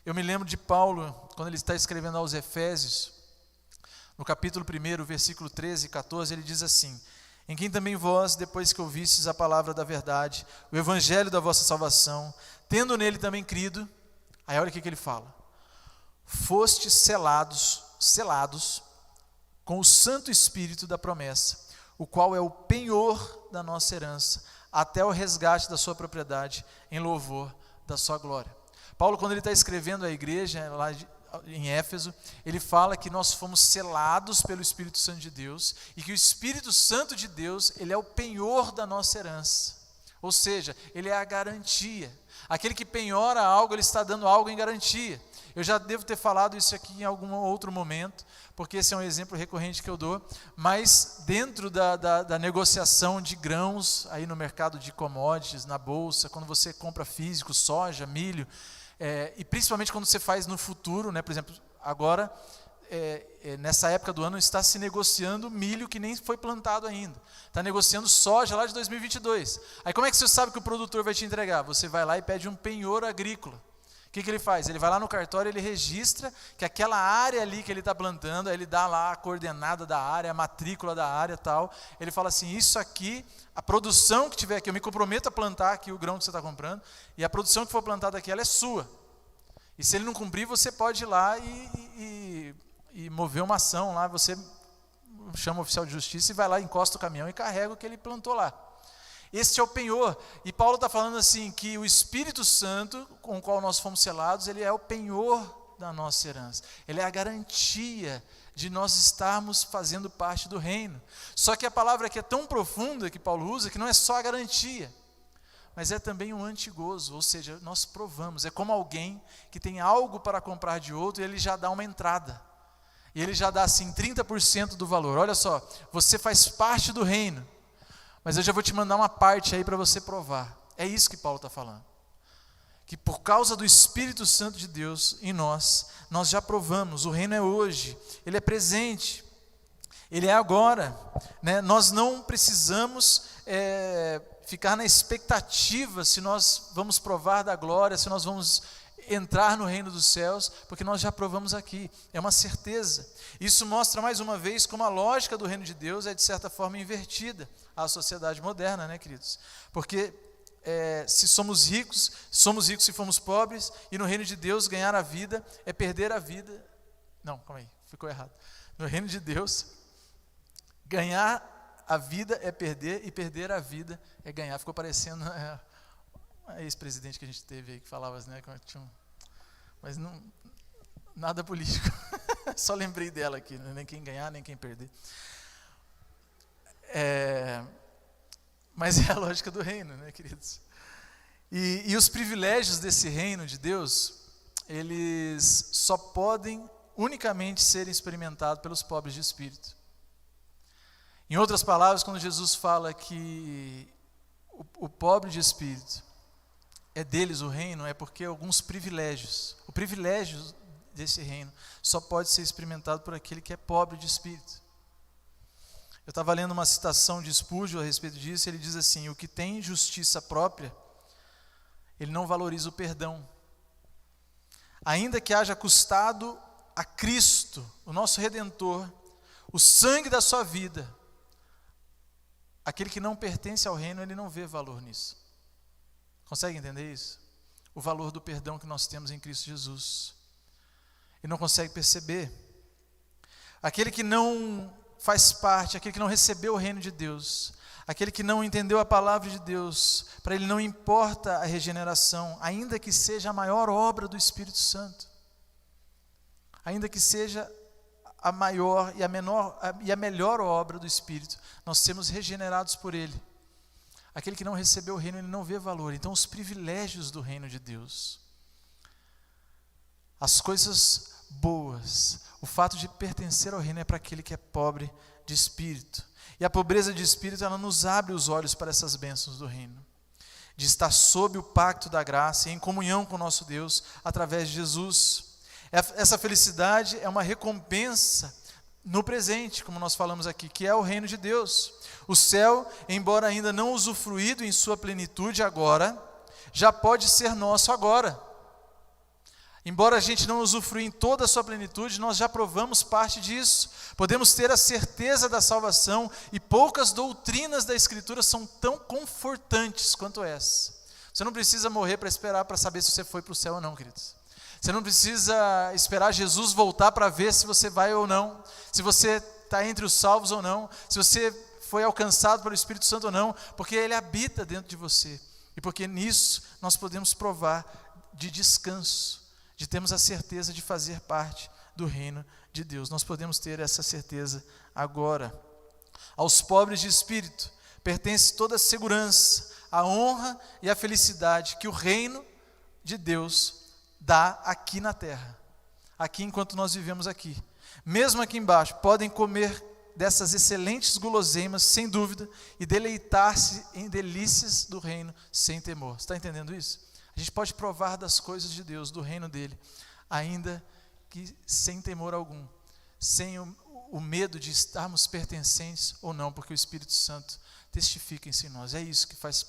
Speaker 1: eu me lembro de Paulo, quando ele está escrevendo aos Efésios, no capítulo 1, versículo 13 e 14, ele diz assim: em quem também vós, depois que ouvistes a palavra da verdade, o evangelho da vossa salvação, tendo nele também crido, aí olha o que ele fala: fostes selados com o Santo Espírito da promessa, o qual é o penhor da nossa herança, até o resgate da sua propriedade, em louvor da sua glória. Paulo, quando ele está escrevendo à igreja, lá em Éfeso, ele fala que nós fomos selados pelo Espírito Santo de Deus, e que o Espírito Santo de Deus, ele é o penhor da nossa herança, ou seja, ele é a garantia. Aquele que penhora algo, ele está dando algo em garantia. Eu já devo ter falado isso aqui em algum outro momento, porque esse é um exemplo recorrente que eu dou, mas dentro da negociação de grãos, aí no mercado de commodities, na bolsa, quando você compra físico, soja, milho, e principalmente quando você faz no futuro, né, por exemplo, agora, nessa época do ano, está se negociando milho que nem foi plantado ainda, está negociando soja lá de 2022, aí como é que você sabe que o produtor vai te entregar? Você vai lá e pede um penhor agrícola. O que ele faz? Ele vai lá no cartório, ele registra que aquela área ali que ele está plantando, aí ele dá lá a coordenada da área, a matrícula da área e tal, ele fala assim, isso aqui, a produção que tiver aqui, eu me comprometo a plantar aqui o grão que você está comprando, e a produção que for plantada aqui, ela é sua. E se ele não cumprir, você pode ir lá e mover uma ação lá, você chama o oficial de justiça e vai lá, encosta o caminhão e carrega o que ele plantou lá. Este é o penhor, e Paulo está falando assim, que o Espírito Santo, com o qual nós fomos selados, ele é o penhor da nossa herança, ele é a garantia de nós estarmos fazendo parte do reino. Só que a palavra aqui é tão profunda que Paulo usa, que não é só a garantia, mas é também um antigozo, ou seja, nós provamos, é como alguém que tem algo para comprar de outro e ele já dá uma entrada, e ele já dá assim 30% do valor. Olha só, você faz parte do reino, mas eu já vou te mandar uma parte aí para você provar. É isso que Paulo está falando. Que por causa do Espírito Santo de Deus em nós já provamos, o reino é hoje, ele é presente, ele é agora, né? Nós não precisamos ficar na expectativa se nós vamos provar da glória, se nós vamos entrar no reino dos céus, porque nós já provamos aqui, é uma certeza. Isso mostra mais uma vez como a lógica do reino de Deus é de certa forma invertida à sociedade moderna, né, queridos? Porque se somos ricos se fomos pobres, e no reino de Deus ganhar a vida é perder a vida. Não, calma aí, ficou errado. No reino de Deus, ganhar a vida é perder, e perder a vida é ganhar. Ficou parecendo a ex-presidente que a gente teve aí, que falava, né, mas não, nada político. Só lembrei dela aqui, nem quem ganhar, nem quem perder. Mas é a lógica do reino, né, queridos? E os privilégios desse reino de Deus, eles só podem unicamente ser experimentados pelos pobres de espírito. Em outras palavras, quando Jesus fala que o pobre de espírito é deles o reino, é porque alguns privilégios, o privilégio desse reino só pode ser experimentado por aquele que é pobre de espírito. Eu estava lendo uma citação de Spurgeon a respeito disso, ele diz assim: o que tem justiça própria, ele não valoriza o perdão. Ainda que haja custado a Cristo, o nosso Redentor, o sangue da sua vida, aquele que não pertence ao reino, ele não vê valor nisso. Consegue entender isso? O valor do perdão que nós temos em Cristo Jesus. E não consegue perceber. Aquele que não faz parte, aquele que não recebeu o reino de Deus, aquele que não entendeu a palavra de Deus, para ele não importa a regeneração, ainda que seja a maior obra do Espírito Santo, ainda que seja a maior e a melhor obra do Espírito, nós sermos regenerados por ele. Aquele que não recebeu o reino, ele não vê valor. Então, os privilégios do reino de Deus, as coisas boas, o fato de pertencer ao reino é para aquele que é pobre de espírito. E a pobreza de espírito, ela nos abre os olhos para essas bênçãos do reino, de estar sob o pacto da graça e em comunhão com o nosso Deus através de Jesus. Essa felicidade é uma recompensa no presente, como nós falamos aqui, que é o reino de Deus. O céu, embora ainda não usufruído em sua plenitude agora, já pode ser nosso agora. Embora a gente não usufrua em toda a sua plenitude, nós já provamos parte disso. Podemos ter a certeza da salvação, e poucas doutrinas da Escritura são tão confortantes quanto essa. Você não precisa morrer para esperar para saber se você foi para o céu ou não, queridos. Você não precisa esperar Jesus voltar para ver se você vai ou não. Se você está entre os salvos ou não, se você foi alcançado pelo Espírito Santo ou não, porque Ele habita dentro de você. E porque nisso nós podemos provar de descanso, de termos a certeza de fazer parte do reino de Deus. Nós podemos ter essa certeza agora. Aos pobres de espírito pertence toda a segurança, a honra e a felicidade que o reino de Deus dá aqui na terra. Aqui enquanto nós vivemos aqui. Mesmo aqui embaixo, podem comer dessas excelentes guloseimas, sem dúvida, e deleitar-se em delícias do reino, sem temor. Você está entendendo isso? A gente pode provar das coisas de Deus, do reino dele, ainda que sem temor algum, sem o medo de estarmos pertencentes ou não, porque o Espírito Santo testifica em nós. É isso que faz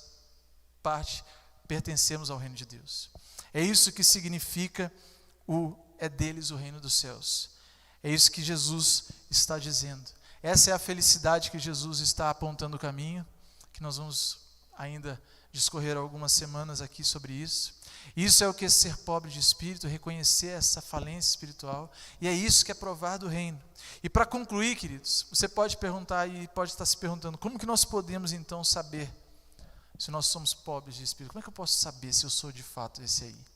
Speaker 1: parte, pertencemos ao reino de Deus. É isso que significa é deles o reino dos céus. É isso que Jesus está dizendo. Essa é a felicidade que Jesus está apontando o caminho, que nós vamos ainda discorrer algumas semanas aqui sobre isso. Isso é o que é ser pobre de espírito, reconhecer essa falência espiritual, e é isso que é provar do reino. E para concluir, queridos, você pode perguntar e pode estar se perguntando, como que nós podemos então saber se nós somos pobres de espírito? Como é que eu posso saber se eu sou de fato esse aí?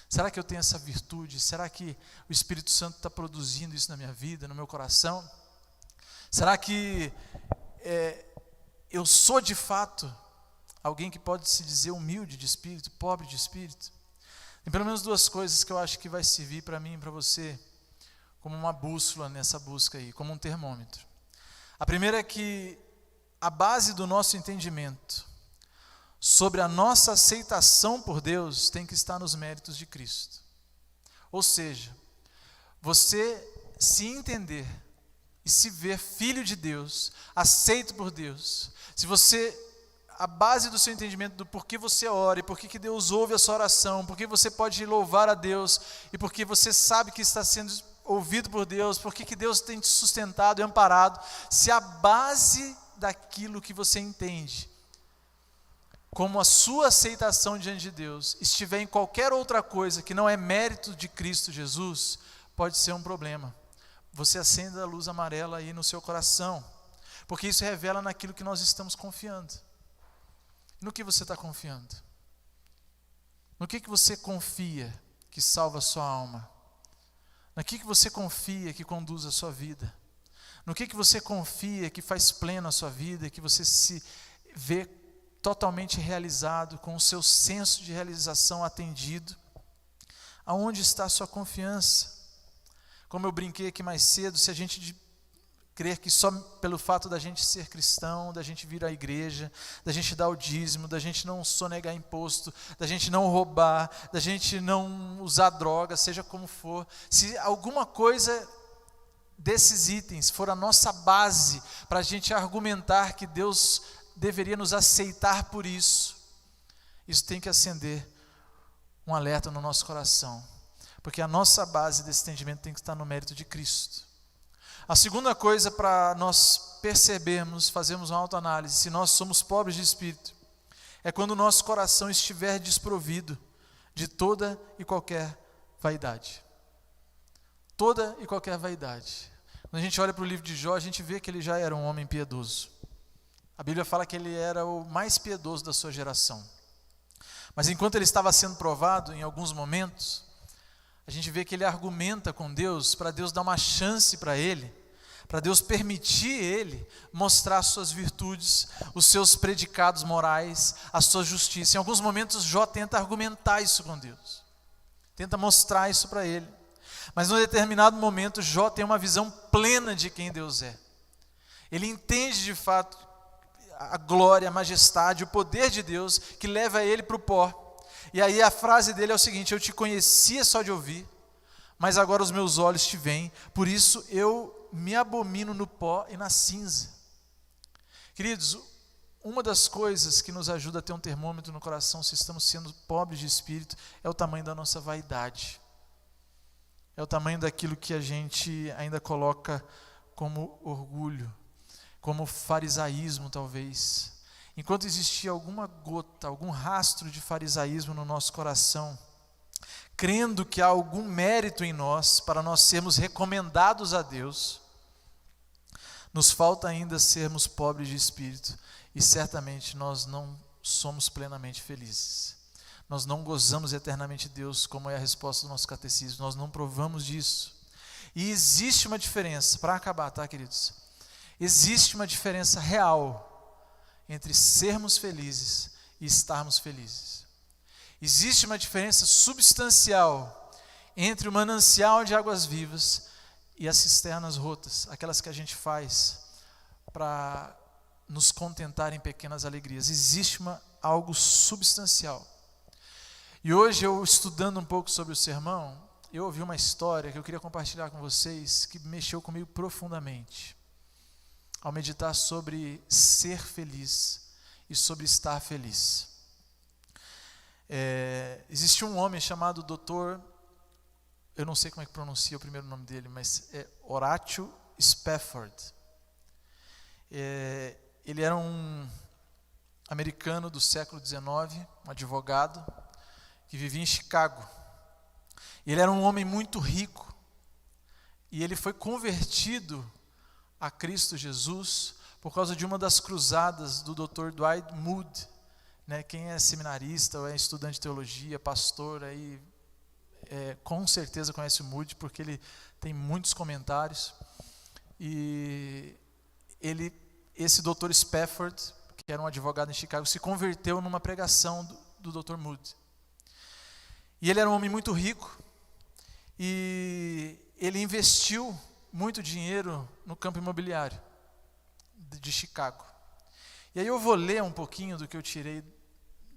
Speaker 1: Será que eu tenho essa virtude? Será que o Espírito Santo está produzindo isso na minha vida, no meu coração? Será que eu sou de fato alguém que pode se dizer humilde de espírito, pobre de espírito? Tem pelo menos duas coisas que eu acho que vai servir para mim e para você como uma bússola nessa busca aí, como um termômetro. A primeira é que a base do nosso entendimento sobre a nossa aceitação por Deus tem que estar nos méritos de Cristo. Ou seja, você se entender e se ver filho de Deus, aceito por Deus, se você, a base do seu entendimento do porquê você ora, e porquê que Deus ouve a sua oração, porquê você pode louvar a Deus, e porque você sabe que está sendo ouvido por Deus, porquê que Deus tem te sustentado e amparado, se a base daquilo que você entende como a sua aceitação diante de Deus estiver em qualquer outra coisa que não é mérito de Cristo Jesus, pode ser um problema. Você acenda a luz amarela aí no seu coração, porque isso revela naquilo que nós estamos confiando. No que você está confiando? No que você confia que salva a sua alma? No que você confia que conduz a sua vida? No que você confia que faz pleno a sua vida, que você se vê totalmente realizado, com o seu senso de realização atendido? Aonde está a sua confiança? Como eu brinquei aqui mais cedo, se a gente crer que só pelo fato da gente ser cristão, da gente vir à igreja, da gente dar o dízimo, da gente não sonegar imposto, da gente não roubar, da gente não usar droga, seja como for, se alguma coisa desses itens for a nossa base para a gente argumentar que Deus deveria nos aceitar por isso, isso tem que acender um alerta no nosso coração, porque a nossa base desse entendimento tem que estar no mérito de Cristo. A segunda coisa para nós percebermos, fazermos uma autoanálise, se nós somos pobres de espírito, é quando o nosso coração estiver desprovido de toda e qualquer vaidade. Toda e qualquer vaidade. Quando a gente olha para o livro de Jó, a gente vê que ele já era um homem piedoso. A Bíblia fala que ele era o mais piedoso da sua geração. Mas enquanto ele estava sendo provado, em alguns momentos, a gente vê que ele argumenta com Deus, para Deus dar uma chance para ele, para Deus permitir ele mostrar as suas virtudes, os seus predicados morais, a sua justiça. Em alguns momentos Jó tenta argumentar isso com Deus, tenta mostrar isso para ele. Mas num determinado momento Jó tem uma visão plena de quem Deus é. Ele entende de fato a glória, a majestade, o poder de Deus que leva ele para o pó. E aí a frase dele é o seguinte: eu te conhecia só de ouvir, mas agora os meus olhos te veem, por isso eu me abomino no pó e na cinza. Queridos, uma das coisas que nos ajuda a ter um termômetro no coração, se estamos sendo pobres de espírito, é o tamanho da nossa vaidade. É o tamanho daquilo que a gente ainda coloca como orgulho, como farisaísmo talvez. Enquanto existia alguma gota, algum rastro de farisaísmo no nosso coração, crendo que há algum mérito em nós para nós sermos recomendados a Deus, Nos falta ainda sermos pobres de espírito e certamente nós não somos plenamente felizes. Nós não gozamos eternamente de Deus, como é a resposta do nosso catecismo. Nós não provamos disso. E existe uma diferença, para acabar, tá, queridos? Existe uma diferença real entre sermos felizes e estarmos felizes. Existe uma diferença substancial entre o manancial de águas vivas e as cisternas rotas, aquelas que a gente faz para nos contentar em pequenas alegrias. Existe algo substancial. E hoje, eu estudando um pouco sobre o sermão, eu ouvi uma história que eu queria compartilhar com vocês, que mexeu comigo profundamente, ao meditar sobre ser feliz e sobre estar feliz. Existe um homem chamado Dr. Eu não sei como é que pronuncia o primeiro nome dele, mas é Horatio Spafford. Ele era um americano do século XIX, um advogado, que vivia em Chicago. Ele era um homem muito rico, e ele foi convertido a Cristo Jesus por causa de uma das cruzadas do Dr. Dwight Moody. Quem é seminarista ou é estudante de teologia, pastor, aí, com certeza conhece o Moody, porque ele tem muitos comentários. E esse Dr. Spafford, que era um advogado em Chicago, se converteu numa pregação do Dr. Moody. E ele era um homem muito rico, e ele investiu muito dinheiro no campo imobiliário de Chicago. E aí eu vou ler um pouquinho do que eu tirei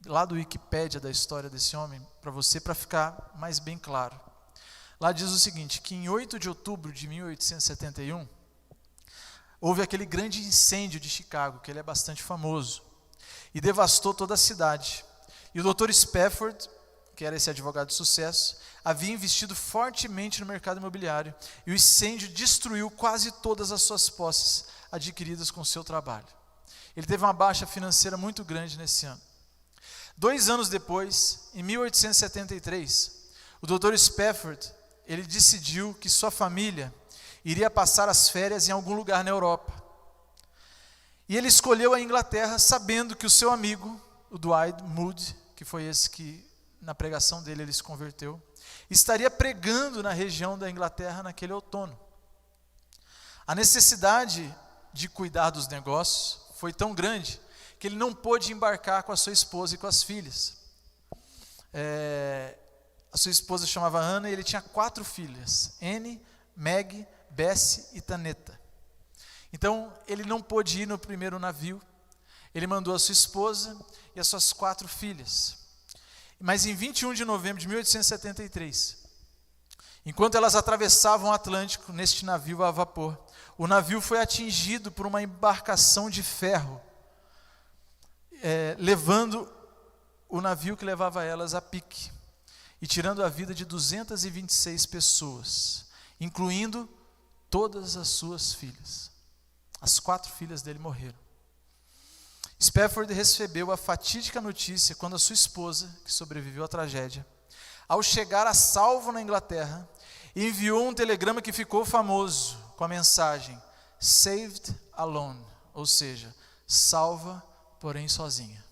Speaker 1: lá do Wikipédia da história desse homem para você, para ficar mais bem claro. Lá diz o seguinte, que em 8 de outubro de 1871, houve aquele grande incêndio de Chicago, que ele é bastante famoso, e devastou toda a cidade. E o Dr. Spafford, que era esse advogado de sucesso, havia investido fortemente no mercado imobiliário, e o incêndio destruiu quase todas as suas posses adquiridas com o seu trabalho. Ele teve uma baixa financeira muito grande nesse ano. 2 anos depois, em 1873, o Dr. Spafford, ele decidiu que sua família iria passar as férias em algum lugar na Europa. E ele escolheu a Inglaterra, sabendo que o seu amigo, o Dwight Moody, que foi esse que na pregação dele ele se converteu, estaria pregando na região da Inglaterra naquele outono. A necessidade de cuidar dos negócios foi tão grande que ele não pôde embarcar com a sua esposa e com as filhas. A sua esposa chamava Ana e ele tinha 4 filhas, Anne, Meg, Bessie e Taneta. Então ele não pôde ir no primeiro navio, ele mandou a sua esposa e as suas 4 filhas. Mas em 21 de novembro de 1873, enquanto elas atravessavam o Atlântico neste navio a vapor, o navio foi atingido por uma embarcação de ferro, levando o navio que levava elas a pique, e tirando a vida de 226 pessoas, incluindo todas as suas filhas. As 4 filhas dele morreram. Spafford recebeu a fatídica notícia quando a sua esposa, que sobreviveu à tragédia, ao chegar a salvo na Inglaterra, enviou um telegrama que ficou famoso com a mensagem "Saved alone", ou seja, salva, porém sozinha,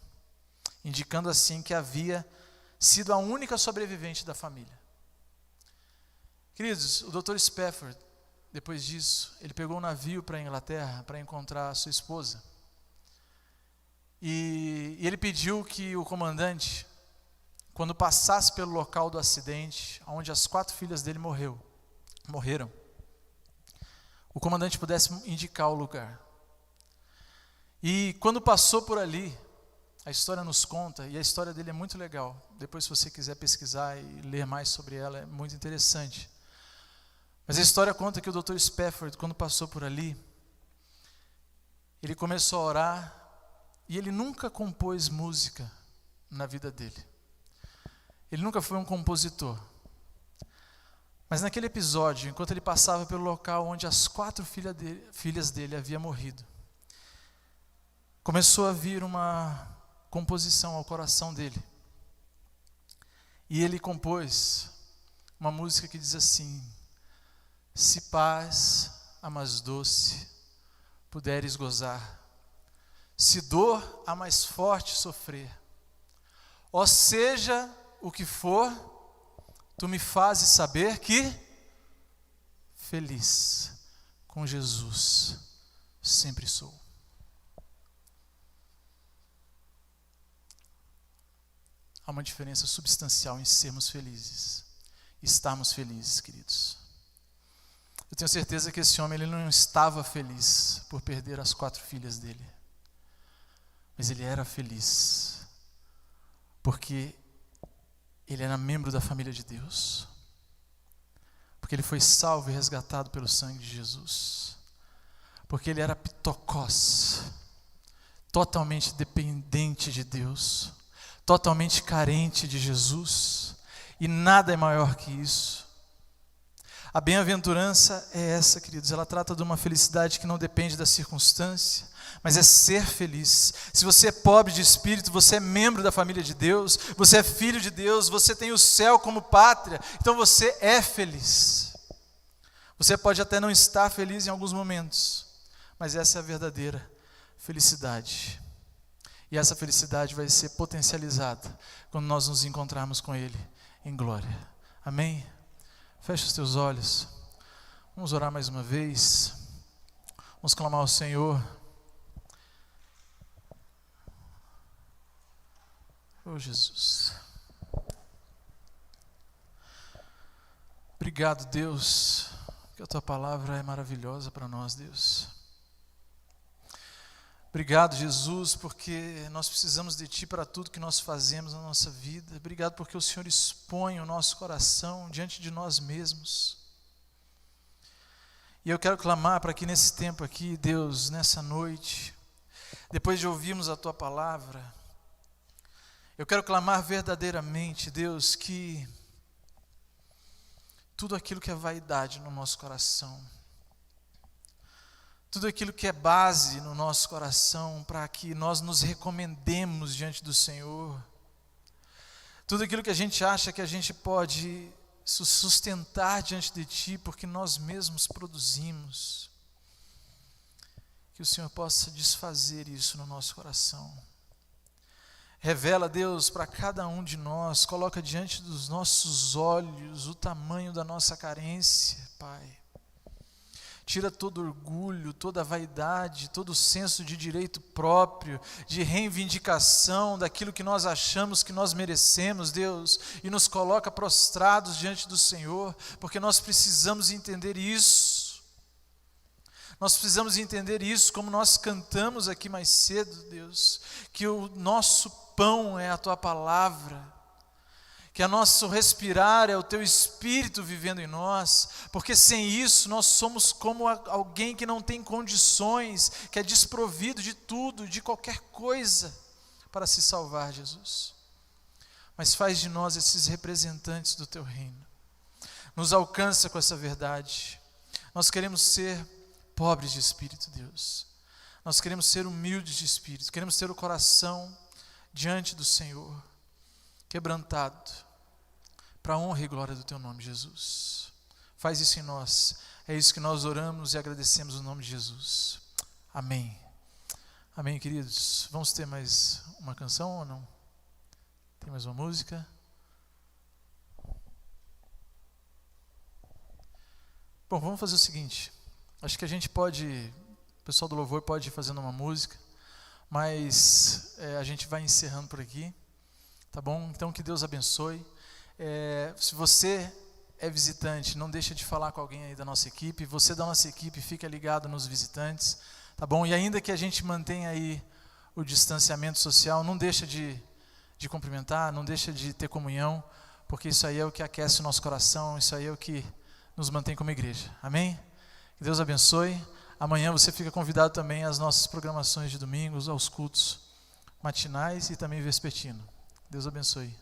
Speaker 1: indicando assim que havia sido a única sobrevivente da família. Queridos, o Dr. Spafford, depois disso, ele pegou um navio para a Inglaterra para encontrar a sua esposa. E ele pediu que o comandante, quando passasse pelo local do acidente, onde as 4 filhas dele morreram, o comandante pudesse indicar o lugar. E quando passou por ali, a história nos conta, e a história dele é muito legal. Depois, se você quiser pesquisar e ler mais sobre ela, é muito interessante. Mas a história conta que o Dr. Spafford, quando passou por ali, ele começou a orar, e ele nunca compôs música na vida dele. Ele nunca foi um compositor. Mas naquele episódio, enquanto ele passava pelo local onde as 4 filhas dele haviam morrido, começou a vir uma composição ao coração dele. E ele compôs uma música que diz assim: "Se paz, a mais doce, puderes gozar. Se dor a mais forte sofrer, ó seja o que for, tu me fazes saber que feliz com Jesus sempre sou. Há uma diferença substancial em sermos felizes, estarmos felizes, queridos. Eu tenho certeza que esse homem ele não estava feliz por perder as 4 filhas dele, mas ele era feliz porque ele era membro da família de Deus, porque ele foi salvo e resgatado pelo sangue de Jesus, porque ele era pitocós, totalmente dependente de Deus, totalmente carente de Jesus, e nada é maior que isso. A bem-aventurança é essa, queridos, ela trata de uma felicidade que não depende da circunstância, mas é ser feliz. Se você é pobre de espírito, você é membro da família de Deus, você é filho de Deus, você tem o céu como pátria, então você é feliz. Você pode até não estar feliz em alguns momentos, mas essa é a verdadeira felicidade. E essa felicidade vai ser potencializada quando nós nos encontrarmos com Ele em glória. Amém? Feche os teus olhos. Vamos orar mais uma vez. Vamos clamar ao Senhor. Oh, Jesus. Obrigado, Deus, que a Tua palavra é maravilhosa para nós, Deus. Obrigado, Jesus, porque nós precisamos de Ti para tudo que nós fazemos na nossa vida. Obrigado porque o Senhor expõe o nosso coração diante de nós mesmos. E eu quero clamar para que nesse tempo aqui, Deus, nessa noite, depois de ouvirmos a Tua palavra, eu quero clamar verdadeiramente, Deus, que tudo aquilo que é vaidade no nosso coração, tudo aquilo que é base no nosso coração para que nós nos recomendemos diante do Senhor, tudo aquilo que a gente acha que a gente pode sustentar diante de Ti, porque nós mesmos produzimos, que o Senhor possa desfazer isso no nosso coração. Revela, Deus, para cada um de nós, coloca diante dos nossos olhos o tamanho da nossa carência, Pai. Tira todo orgulho, toda vaidade, todo senso de direito próprio, de reivindicação daquilo que nós achamos que nós merecemos, Deus, e nos coloca prostrados diante do Senhor, porque nós precisamos entender isso. Nós precisamos entender isso, como nós cantamos aqui mais cedo, Deus, que o nosso pão é a Tua palavra, que o nosso respirar é o Teu Espírito vivendo em nós, porque sem isso nós somos como alguém que não tem condições, que é desprovido de tudo, de qualquer coisa para se salvar, Jesus. Mas faz de nós esses representantes do Teu reino, nos alcança com essa verdade. Nós queremos ser pobres de espírito, Deus, nós queremos ser humildes de espírito, queremos ter o coração diante do Senhor, quebrantado, para a honra e glória do Teu nome, Jesus. Faz isso em nós, é isso que nós oramos e agradecemos no nome de Jesus. Amém. Amém, queridos. Vamos ter mais uma canção ou não? Tem mais uma música? Bom, vamos fazer o seguinte, acho que a gente pode, o pessoal do louvor pode ir fazendo uma música, mas a gente vai encerrando por aqui. Tá bom? Então que Deus abençoe. Se você é visitante, não deixa de falar com alguém aí da nossa equipe. Você da nossa equipe, fica ligado nos visitantes. Tá bom? E ainda que a gente mantenha aí o distanciamento social, não deixa de cumprimentar, não deixa de ter comunhão, porque isso aí é o que aquece o nosso coração, isso aí é o que nos mantém como igreja. Amém? Que Deus abençoe. Amanhã você fica convidado também às nossas programações de domingos, aos cultos matinais e também vespertino. Deus abençoe.